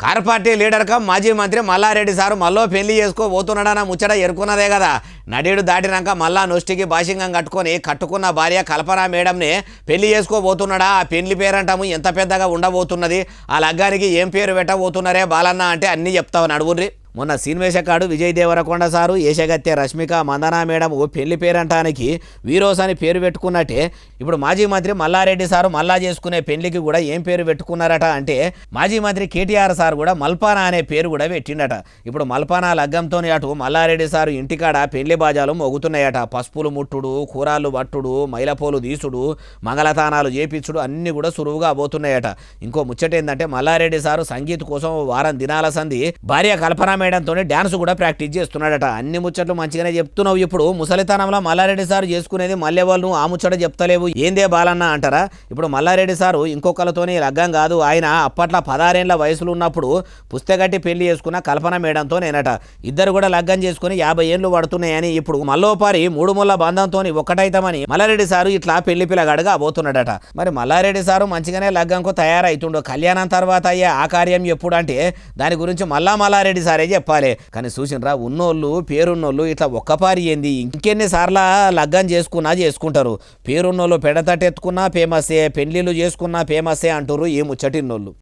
Car party leader come మాజీ మంత్రి Mallareddy sir మళ్ళీ పెళ్లి చేసుకోబోతున్నాడన్న ముచ్చట ఎరుకున్నదే కదా. నడేడు దాటినాక మళ్ళా నొష్టికి భాషింగం కట్టుకున్న భార్య కల్పన మేడంని పెళ్లి చేసుకోబోతున్నాడా? ఆ పెళ్లి పేరంటాము ఎంత పెద్దగా ఉండబోతున్నది? ఆ లగ్గానికి ఏం పేరు పెట్టబోతున్నారే బాలన్న అంటే అన్నీ చెప్తావు నడువుర్రి. మొన్న సీన్వేషకాడు విజయ్ దేవరకొండ సారు, ఏషగత్తె రష్మిక మందనా మేడం పెళ్లి పేరంటానికి వీరోస్ అని పేరు పెట్టుకున్నట్టే ఇప్పుడు మాజీ మంత్రి మల్లారెడ్డి సారు మళ్ళా చేసుకునే పెళ్లికి కూడా ఏం పేరు పెట్టుకున్నారట అంటే మాజీ మంత్రి కేటీఆర్ సార్ కూడా మల్పానా అనే పేరు కూడా పెట్టిండట. ఇప్పుడు మల్పానా లగ్గంతో అటు మల్లారెడ్డి సారు ఇంటికాడ పెళ్లి బాజాలు మోగుతున్నాయట. పసుపులు ముట్టుడు, కూరాళ్ళు పట్టుడు, మైలపోలు తీసుడు, మంగళతానాలు చేపించుడు అన్నీ కూడా సులువుగా పోతున్నాయట. ఇంకో ముచ్చట ఏంటంటే మల్లారెడ్డి సారు సంగీత్ కోసం వారం దినాల సంధి భార్య కల్పన మేడంతో డ్యాన్స్ కూడా ప్రాక్టీస్ చేస్తున్నాడట. అన్ని ముచ్చట్లు మంచిగానే చెప్తున్నావు. ఇప్పుడు ముసలితనంలో మల్లారెడ్డి సారు చేసుకునేది మళ్ళీ వాళ్ళు ఆ ముచ్చట చెప్తలేవు ఏందే బాలన్న అంటారా? ఇప్పుడు మల్లారెడ్డి సారు ఇంకొకరితోని లగ్గం కాదు. ఆయన అప్పట్లో 16 ఏళ్ల వయసులో ఉన్నప్పుడు పుస్తకట్టి పెళ్లి చేసుకున్న కల్పన మేడంతో నేనట. ఇద్దరు కూడా లగ్గం చేసుకుని 50 ఏళ్ళు పడుతున్నాయని ఇప్పుడు మల్లోపారి 3 ముళ్ళ బంధంతో ఒక్కటైతామని మల్లారెడ్డి సారు ఇట్లా పెళ్లి పిల్లగాడుగా పోతున్నాడట. మరి మల్లారెడ్డి సారు మంచిగానే లగ్గంకు తయారైతుండో. కళ్యాణం తర్వాత అయ్యే ఆ కార్యం ఎప్పుడు అంటే దాని గురించి మల్లారెడ్డి సారే చెప్పాలి. కానీ చూసినరా ఉన్నోళ్ళు పేరున్నోళ్ళు ఇట్లా ఒక్కపారి ఏంది ఇంకెన్నిసార్లు లగ్గం చేసుకుంటారు. పేరున్నోళ్ళు పెడతటెత్తుకున్నా ఫేమస్సే, పెళ్లిళ్ళు చేసుకున్నా ఫేమస్సే అంటారు ఈ ముచ్చటిన్నోళ్ళు.